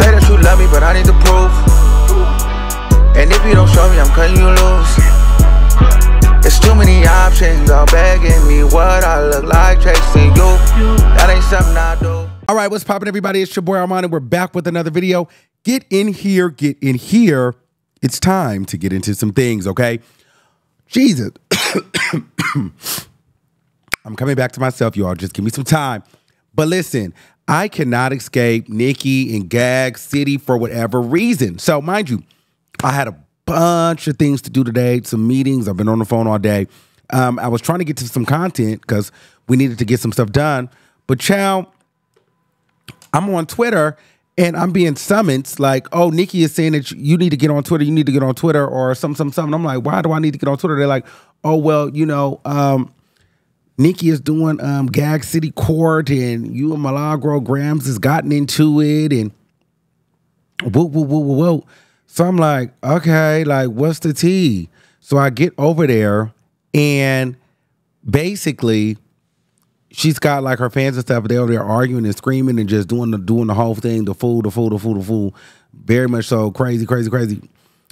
say that you love me, but I need the proof. And if you don't show me, I'm cutting you loose. It's too many options, all begging me what I look like chasing you. That ain't something I do. All right, what's poppin', everybody? It's your boy Armon, and we're back with another video. Get in here, get in here. It's time to get into some things, okay? Jesus. I'm coming back to myself, y'all. Just give me some time. But listen, I cannot escape Nicki and Gag City for whatever reason. So, mind you, I had a bunch of things to do today, some meetings. I've been on the phone all day. I was trying to get to some content because we needed to get some stuff done. But, child, I'm on Twitter, and I'm being summoned like, oh, Nicki is saying that you need to get on Twitter. You need to get on Twitter or something. I'm like, why do I need to get on Twitter? They're like, oh, well, you know, Nicki is doing Gag City Court, and you and Milagro Gramz has gotten into it, and whoa. So I'm like, okay, like, what's the tea? So I get over there, and basically, she's got like her fans and stuff. They're over there arguing and screaming and just doing the whole thing, the fool. Very much so, crazy.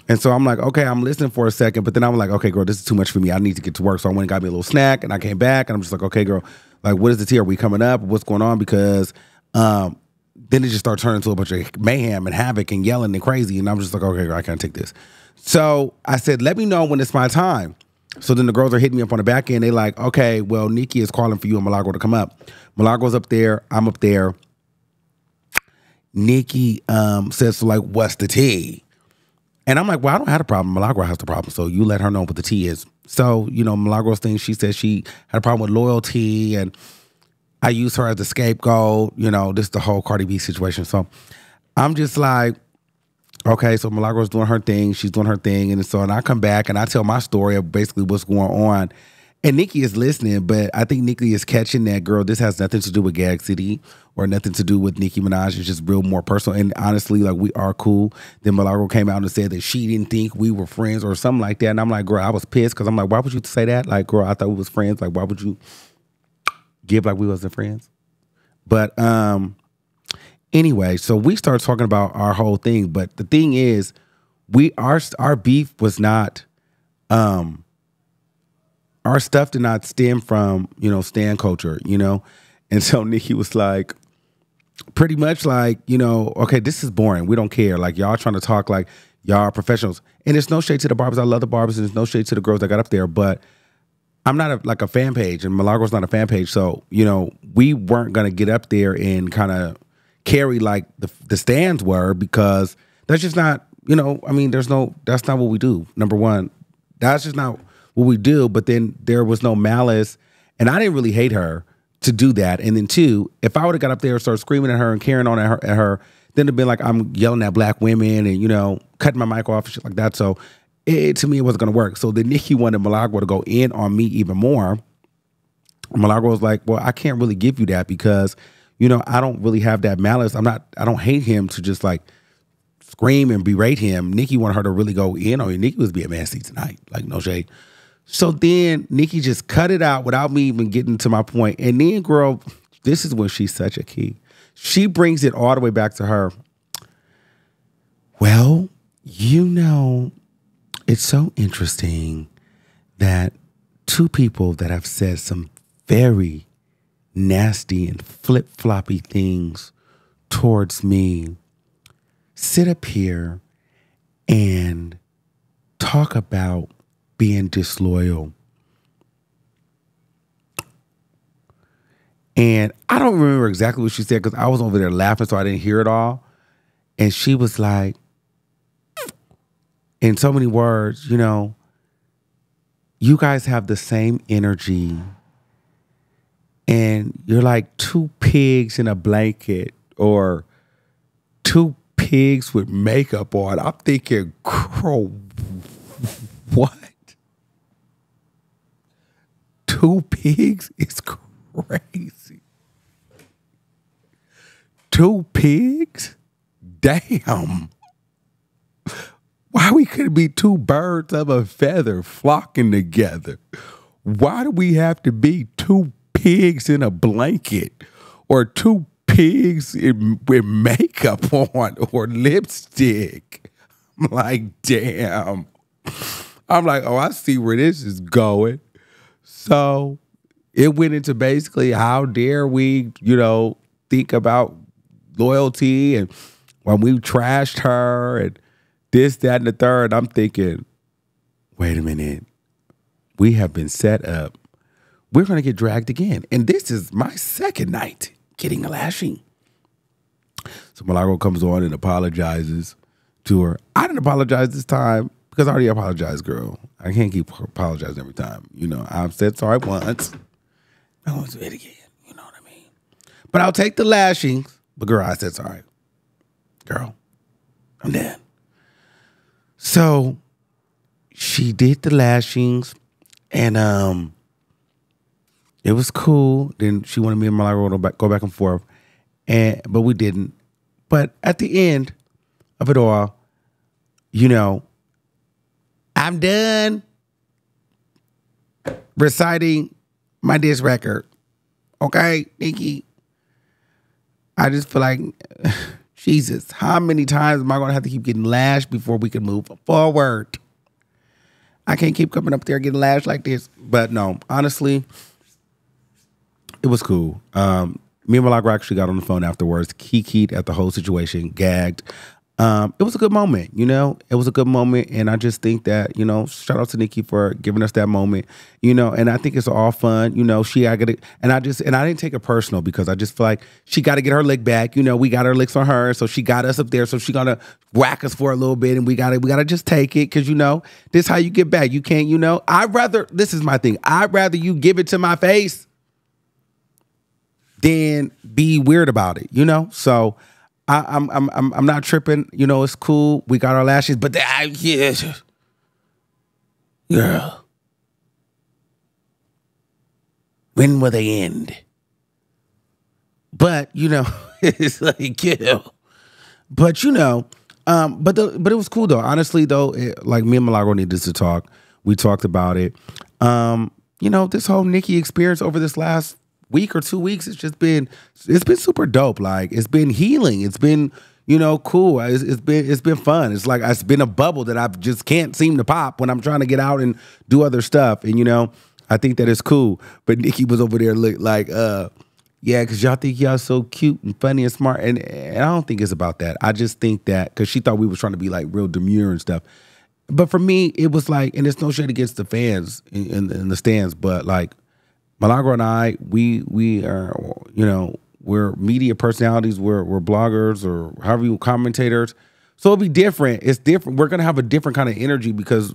And so I'm like, okay, I'm listening for a second, but then I'm like, okay, girl, this is too much for me. I need to get to work. So I went and got me a little snack, and I came back, and I'm just like, okay, girl, like, what is the tea? Are we coming up? What's going on? Because then it just started turning into a bunch of mayhem and havoc and yelling and crazy, and I'm just like, okay, girl, I can't take this. So I said, let me know when it's my time. So then the girls are hitting me up on the back end. They like, okay, well, Nicki is calling for you and Milagro to come up. Milagro's up there. I'm up there. Nicki says, so like, what's the tea? And I'm like, well, I don't have a problem. Milagro has the problem. So you let her know what the tea is. So, you know, Milagro's thing, she said she had a problem with loyalty, and I use her as a scapegoat. You know, this is the whole Cardi B situation. So I'm just like, okay, so Milagro's doing her thing. She's doing her thing. And so, and I come back and I tell my story of basically what's going on. And Nicki is listening, but I think Nicki is catching that, girl, this has nothing to do with Gag City or nothing to do with Nicki Minaj. It's just real more personal. And honestly, like, we are cool. Then Milagro came out and said that she didn't think we were friends or something like that. And I'm like, girl, I was pissed because I'm like, why would you say that? Like, girl, I thought we was friends. Like, why would you give like we wasn't friends? But anyway, so we started talking about our whole thing. But the thing is, our beef was not, our stuff did not stem from, you know, stan culture, you know? And so Nicki was like, pretty much like, you know, okay, this is boring. We don't care. Like, y'all trying to talk like y'all are professionals. And there's no shade to the barbers. I love the barbers, and there's no shade to the girls that got up there. But I'm not like a fan page, and Milagro's not a fan page. So, you know, we weren't going to get up there and kind of carry like the stands were, because that's just not, you know, I mean, that's not what we do. Number one, that's just not what we do. But then there was no malice, and I didn't really hate her to do that. And then two, if I would have got up there and started screaming at her and carrying on at her, then it'd been like I'm yelling at black women and, you know, cutting my mic off and shit like that. So to me, it wasn't going to work. So then Nicki wanted Milagro to go in on me even more. Milagro was like, well, I can't really give you that because, you know, I don't really have that malice. I don't hate him to just like scream and berate him. Nicki wanted her to really go in on me. Nicki was being messy tonight, like, no shade. So then Nicki just cut it out without me even getting to my point. And then, girl, this is when she's such a key. She brings it all the way back to her. Well, you know, it's so interesting that two people that have said some very nasty and flip-floppy things towards me sit up here and talk about being disloyal. And I don't remember exactly what she said because I was over there laughing, so I didn't hear it all. And she was like, in so many words, you know, you guys have the same energy, and you're like two pigs in a blanket or two pigs with makeup on. I'm thinking, girl, what? Two pigs is crazy. Two pigs? Damn. Why we couldn't be two birds of a feather flocking together? Why do we have to be two pigs in a blanket or two pigs with makeup on or lipstick. I'm like, damn. I'm like, oh, I see where this is going. So it went into basically how dare we, think about loyalty and when we trashed her and this, that, and the third. I'm thinking, wait a minute. We have been set up. We're going to get dragged again. And this is my second night getting a lashing. So Milagro comes on and apologizes to her. I didn't apologize this time because I already apologized, girl. I can't keep apologizing every time. I've said sorry once. I won't do it again. You know what I mean? But I'll take the lashings. But girl, I said sorry. Girl, I'm done. So she did the lashings and it was cool. Then she wanted me and Milagro to go back and forth. But we didn't. But at the end of it all, I'm done reciting my diss record. Okay, Nicki? I just feel like, Jesus, how many times am I going to have to keep getting lashed before we can move forward? I can't keep coming up there getting lashed like this. But no, honestly, it was cool. Me and Milagro actually got on the phone afterwards, kikied at the whole situation, gagged. It was a good moment, It was a good moment, and I just think that, shout out to Nicki for giving us that moment, and I think it's all fun, she I got it, and I didn't take it personal because I just feel like she got to get her lick back, we got her licks on her, so she got us up there, so she gonna whack us for a little bit, and we gotta just take it because this is how you get back. You can't, this is my thing. I'd rather you give it to my face than be weird about it, So I'm not tripping. It's cool. We got our lashes, but girl, when will they end? But it's like, yeah. But but it was cool though. Honestly though, like me and Milagro needed to talk. We talked about it. This whole Nicki experience over this last week or 2 weeks, it's been super dope. Like, it's been healing. It's been, cool. It's been fun. It's like, it's been a bubble that I just can't seem to pop when I'm trying to get out and do other stuff. And, I think that it's cool. But Nicki was over there like, yeah, because y'all think y'all so cute and funny and smart. And I don't think it's about that. I just think that, because she thought we were trying to be like real demure and stuff. But for me, it was like, and it's no shade against the fans in the stands, but like, Milagro and I, we are, we're media personalities, we're bloggers or however you commentators. So it'll be different. It's different. We're gonna have a different kind of energy because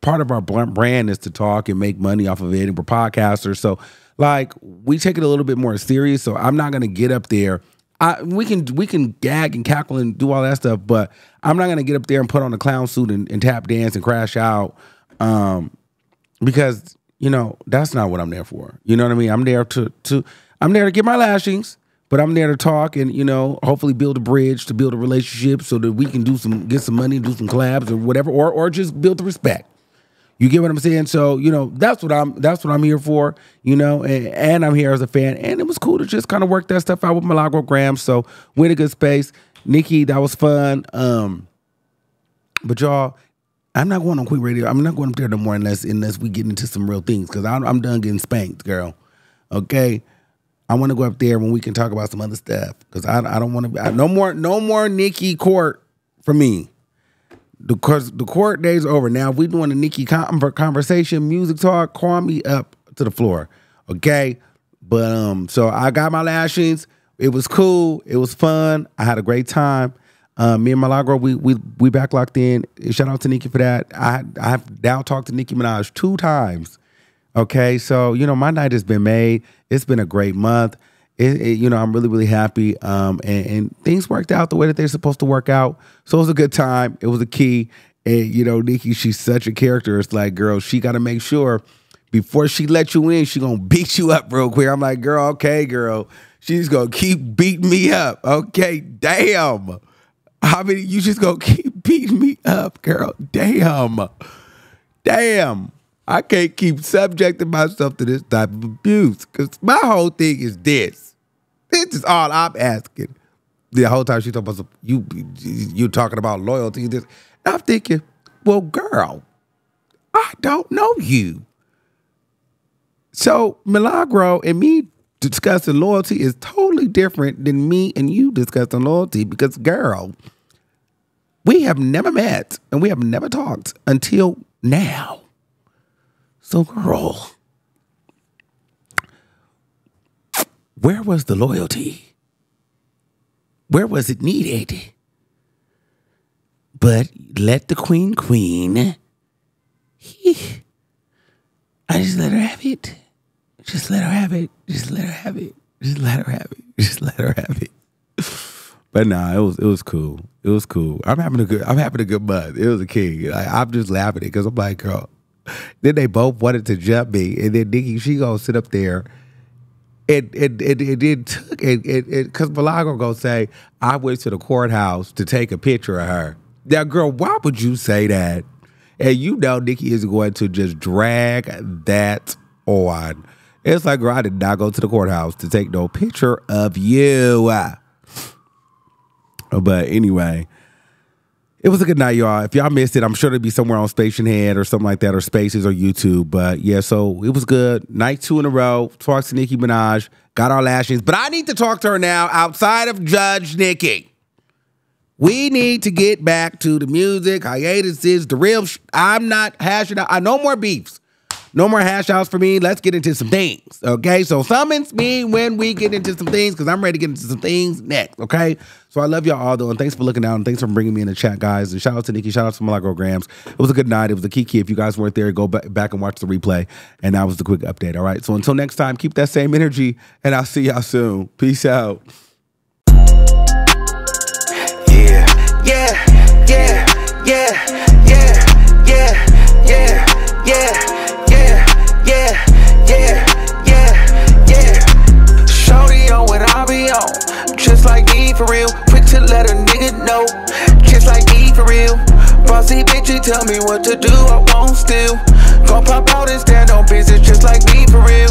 part of our brand is to talk and make money off of it, and we're podcasters. So like we take it a little bit more serious. So I'm not gonna get up there. We can gag and cackle and do all that stuff, but I'm not gonna get up there and put on a clown suit and tap dance and crash out, because that's not what I'm there for. You know what I mean? I'm there I'm there to get my lashings, but I'm there to talk and, hopefully build a bridge, to build a relationship so that we can get some money, do some collabs or whatever, or just build the respect. You get what I'm saying? So, that's what I'm here for, and I'm here as a fan. And it was cool to just kind of work that stuff out with Milagro Gramz. So we're in a good space. Nicki, that was fun. But y'all, I'm not going on Quick Radio. I'm not going up there no more unless we get into some real things, because I'm done getting spanked, girl. Okay? I want to go up there when we can talk about some other stuff, because I don't want to. No more Nicki court for me. Because the court days are over. Now, if we doing a Nicki conversation, music talk, call me up to the floor. Okay? But so I got my lashings. It was cool. It was fun. I had a great time. Me and Milagro, we back locked in. Shout out to Nicki for that. I have now talked to Nicki Minaj 2 times. Okay, so my night has been made. It's been a great month. I'm really, really happy. And things worked out the way that they're supposed to work out. So it was a good time. It was a key. And Nicki, she's such a character. It's like, girl, she got to make sure before she let you in, she gonna beat you up real quick. I'm like, girl, okay, girl. She's gonna keep beating me up. Okay, damn. How many you just gonna keep beating me up, girl? Damn. I can't keep subjecting myself to this type of abuse, because my whole thing is this. This is all I'm asking. The whole time she talking about you talking about loyalty. This, and I'm thinking, well, girl, I don't know you. So Milagro and me discussing loyalty is totally different than me and you discussing loyalty because, girl, we have never met and we have never talked until now. So, girl, where was the loyalty? Where was it needed? But let the queen. I just let her have it. Just let her have it. Just let her have it. Just let her have it. Just let her have it. But nah, it was cool. It was cool. I'm having a good month. It was a king. I'm just laughing at it because I'm like, girl. Then they both wanted to jump me, and then Nicki, she gonna sit up there. Because Milagro gonna say, I went to the courthouse to take a picture of her. Now, girl, why would you say that? And you know Nicki is going to just drag that on. It's like, girl, I did not go to the courthouse to take no picture of you. But anyway, it was a good night, y'all. If y'all missed it, I'm sure it'll be somewhere on Stationhead or something like that, or Spaces or YouTube. But yeah, so it was good. Night 2 in a row. Talked to Nicki Minaj. Got our lashings. But I need to talk to her now outside of Judge Nicki. We need to get back to the music, hiatuses, the real I'm not hashing out. No more beefs. No more hash outs for me. Let's get into some things, okay? So summons me when we get into some things because I'm ready to get into some things next, okay? So I love y'all all, though, and thanks for looking out, and thanks for bringing me in the chat, guys. And shout out to Nicki. Shout out to Milagro Gramz. It was a good night. It was a kiki. If you guys weren't there, go back and watch the replay. And that was the quick update, all right? So until next time, keep that same energy, and I'll see y'all soon. Peace out. Just like me for real, quick to let a nigga know. Just like me for real, bossy bitch, you tell me what to do, I won't steal. Gon' pop out and stand on business, just like me for real.